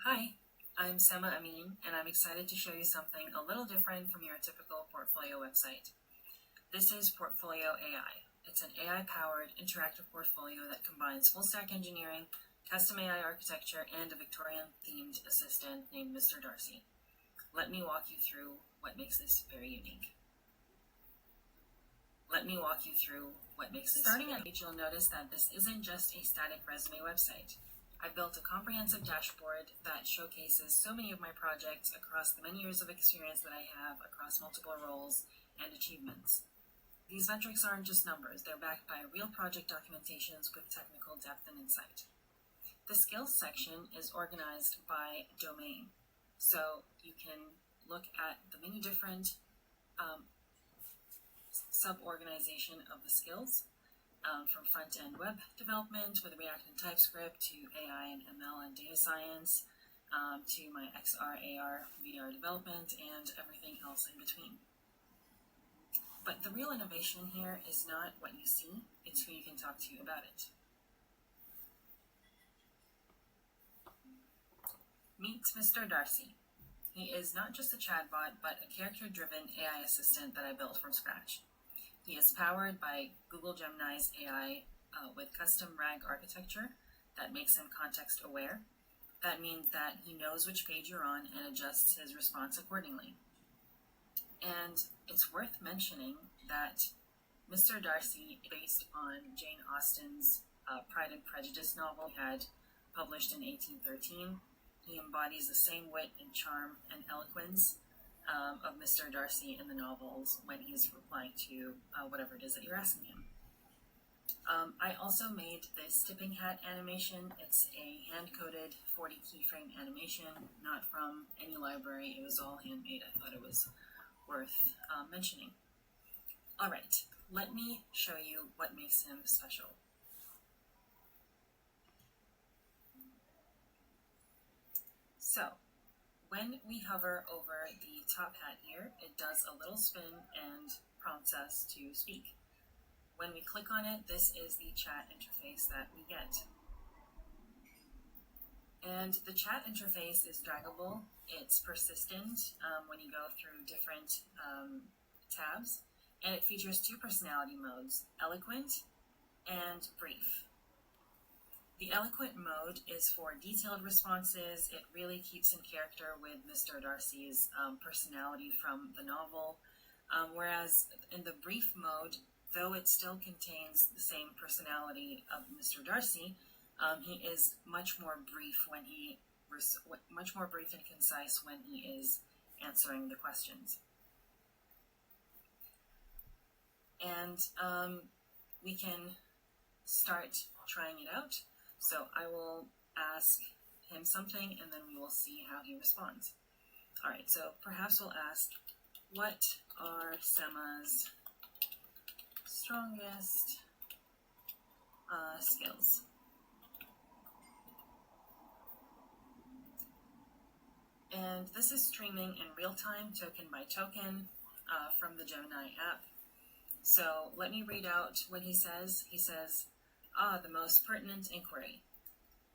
Hi, I'm Sema Amin, and I'm excited to show you something a little different from your typical portfolio website. This is PortfolioAI. It's an AI-powered interactive portfolio that combines full-stack engineering, custom AI architecture, and a Victorian-themed assistant named Mr. Darcy. Let me walk you through what makes this very unique. Starting at page, you'll notice that this isn't just a static resume website. I built a comprehensive dashboard that showcases so many of my projects across the many years of experience that I have across multiple roles and achievements. These metrics aren't just numbers, they're backed by real project documentations with technical depth and insight. The skills section is organized by domain, so you can look at the many different sub-organization of the skills, from front-end web development with React and TypeScript to AI and ML and data science, to my XR, AR, VR development, and everything else in between. But the real innovation here is not what you see, it's who you can talk to about it. Meet Mr. Darcy. He is not just a chatbot, but a character-driven AI assistant that I built from scratch. He is powered by Google Gemini's AI with custom RAG architecture that makes him context aware. That means that he knows which page you're on and adjusts his response accordingly. And it's worth mentioning that Mr. Darcy, based on Jane Austen's Pride and Prejudice novel he had published in 1813, he embodies the same wit and charm and eloquence of Mr. Darcy in the novels when he's replying to whatever it is that you're asking him. I also made this tipping hat animation. It's a hand-coded 40 keyframe animation, not from any library. It was all handmade. I thought it was worth mentioning. All right, let me show you what makes him special. So, when we hover over the top hat here, it does a little spin and prompts us to speak. When we click on it, this is the chat interface that we get. And the chat interface is draggable. It's persistent when you go through different tabs. And it features two personality modes, eloquent and brief. The eloquent mode is for detailed responses. It really keeps in character with Mr. Darcy's personality from the novel. Whereas in the brief mode, though it still contains the same personality of Mr. Darcy, he is much more brief and concise when he is answering the questions. And we can start trying it out. So I will ask him something and then we will see how he responds. All right, so perhaps we'll ask, what are Sema's strongest skills? And this is streaming in real time, token by token, from the Gemini app. So let me read out what he says. He says, the most pertinent inquiry.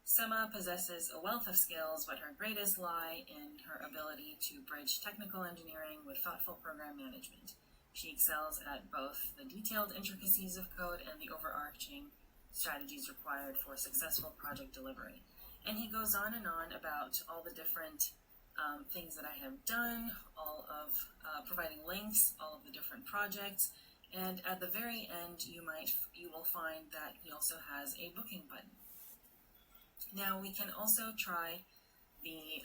Sema possesses a wealth of skills, but her greatest lie in her ability to bridge technical engineering with thoughtful program management. She excels at both the detailed intricacies of code and the overarching strategies required for successful project delivery. And he goes on and on about all the different things that I have done, all of providing links, all of the different projects. And at the very end, you will find that he also has a booking button. Now we can also try the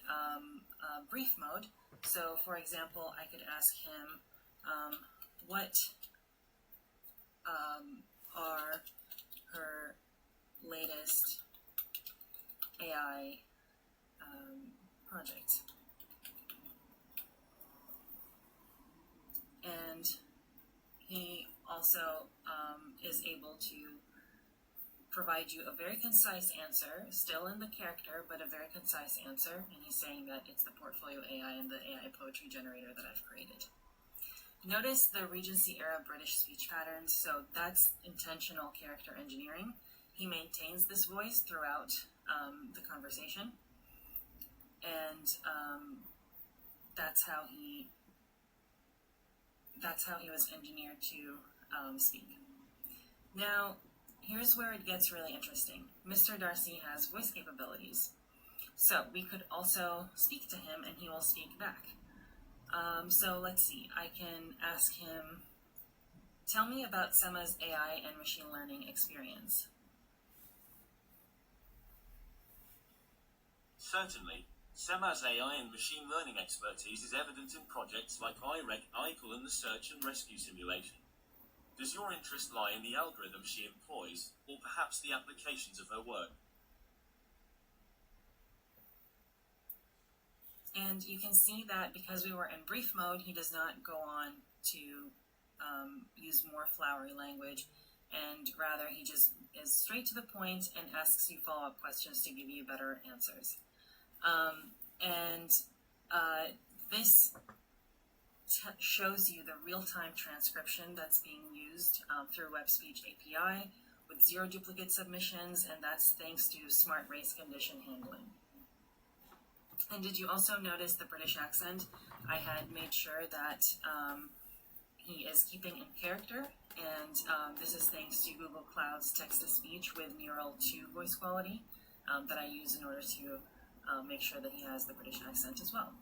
brief mode. So for example, I could ask him, what are her latest AI projects? And he also is able to provide you a very concise answer, still in the character, but a very concise answer. And he's saying that it's the PortfolioAI and the AI poetry generator that I've created. Notice the Regency era British speech patterns, so that's intentional character engineering. He maintains this voice throughout the conversation. and that's how he was engineered to speak. Now, here's where it gets really interesting. Mr. Darcy has voice capabilities, so we could also speak to him and he will speak back. So let's see, I can ask him, tell me about Sema's AI and machine learning experience. Certainly, Sema's AI and machine learning expertise is evident in projects like IPL and the search and rescue simulation. Does your interest lie in the algorithm she employs, or perhaps the applications of her work? And you can see that because we were in brief mode, he does not go on to use more flowery language, and rather he just is straight to the point and asks you follow-up questions to give you better answers. This shows you the real-time transcription that's being used through Web Speech API with 0 duplicate submissions, and that's thanks to smart race condition handling. And did you also notice the British accent? I had made sure that he is keeping in character, and this is thanks to Google Cloud's text-to-speech with Neural 2 voice quality that I use in order to make sure that he has the British accent as well.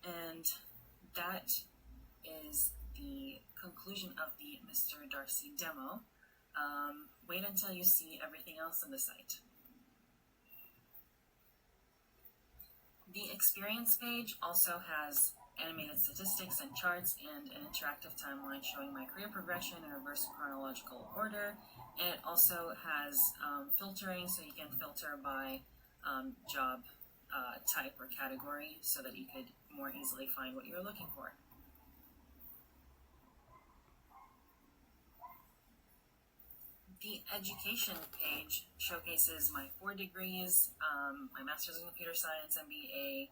And that is the conclusion of the Mr. Darcy demo. Wait until you see everything else on the site. The experience page also has animated statistics and charts and an interactive timeline showing my career progression in reverse chronological order. And it also has filtering, so you can filter by job type or category so that you could more easily find what you're looking for. The education page showcases my 4 degrees, my Master's in Computer Science, MBA,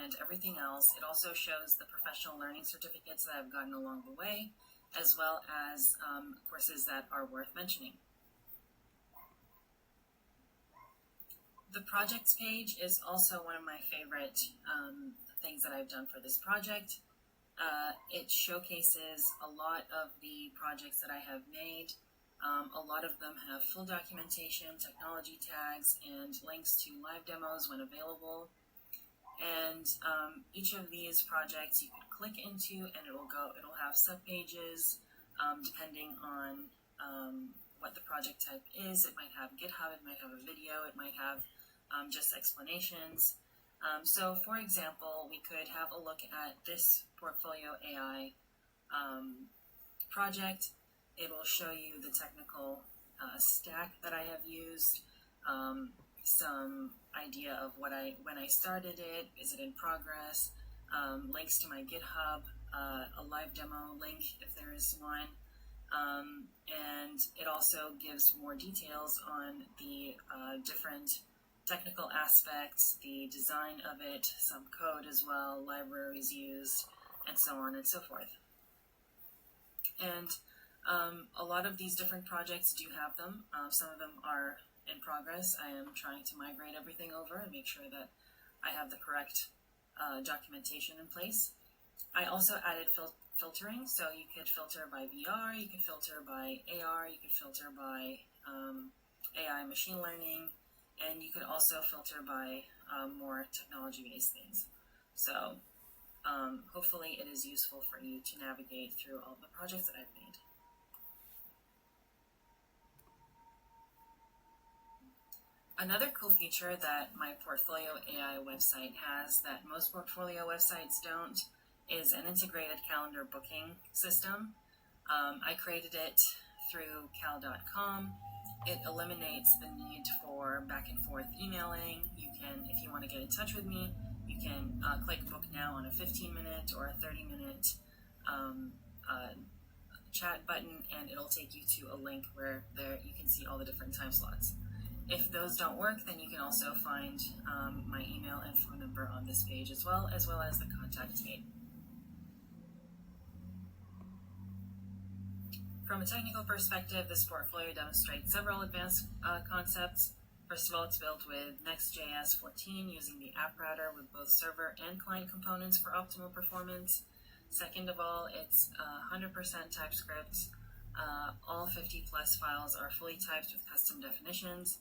and everything else. It also shows the professional learning certificates that I've gotten along the way, as well as courses that are worth mentioning. The projects page is also one of my favorite things that I've done for this project. It showcases a lot of the projects that I have made. A lot of them have full documentation, technology tags, and links to live demos when available. And each of these projects you could click into and it'll have subpages depending on what the project type is. It might have GitHub, it might have a video, it might have just explanations. So for example, we could have a look at this PortfolioAI project. It will show you the technical stack that I have used, some idea of when I started it, is it in progress, links to my GitHub, a live demo link if there is one, and it also gives more details on the different technical aspects, the design of it, some code as well, libraries used, and so on and so forth. And a lot of these different projects do have them. Some of them are in progress. I am trying to migrate everything over and make sure that I have the correct documentation in place. I also added filtering, so you could filter by VR, you could filter by AR, you could filter by AI machine learning, and you could also filter by more technology-based things. So hopefully it is useful for you to navigate through all the projects that I've made. Another cool feature that my PortfolioAI website has that most portfolio websites don't is an integrated calendar booking system. I created it through cal.com. It eliminates the need for back and forth emailing. You can, if you want to get in touch with me, you can click book now on a 15-minute or a 30-minute chat button, and it'll take you to a link where there you can see all the different time slots. If those don't work, then you can also find my email and phone number on this page as well as the contact me. From a technical perspective, this portfolio demonstrates several advanced concepts. First of all, it's built with Next.js 14 using the app router with both server and client components for optimal performance. Second of all, it's 100% TypeScript. All 50 plus files are fully typed with custom definitions.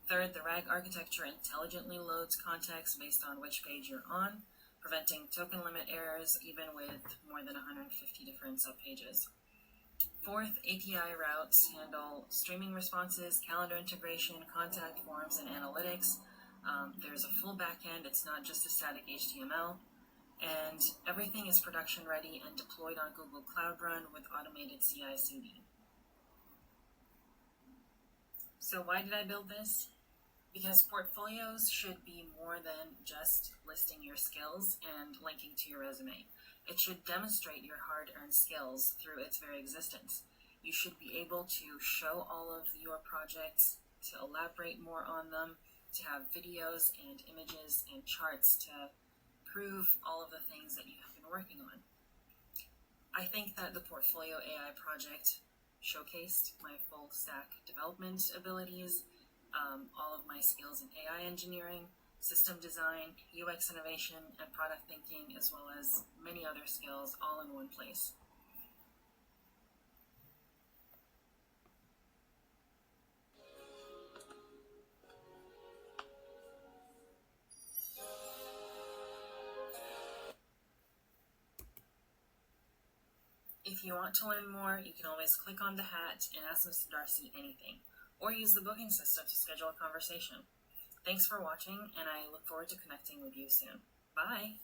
Third, the RAG architecture intelligently loads context based on which page you're on, preventing token limit errors even with more than 150 different subpages. Fourth, API routes handle streaming responses, calendar integration, contact forms, and analytics. There's a full backend, it's not just a static HTML. And everything is production ready and deployed on Google Cloud Run with automated CI/CD. So why did I build this? Because portfolios should be more than just listing your skills and linking to your resume. It should demonstrate your hard-earned skills through its very existence. You should be able to show all of your projects, to elaborate more on them, to have videos and images and charts to prove all of the things that you have been working on. I think that the PortfolioAI project showcased my full stack development abilities, all of my skills in AI engineering, system design, UX innovation, and product thinking, as well as many other skills all in one place. If you want to learn more, you can always click on the hat and ask Mr. Darcy anything, or use the booking system to schedule a conversation. Thanks for watching, and I look forward to connecting with you soon. Bye!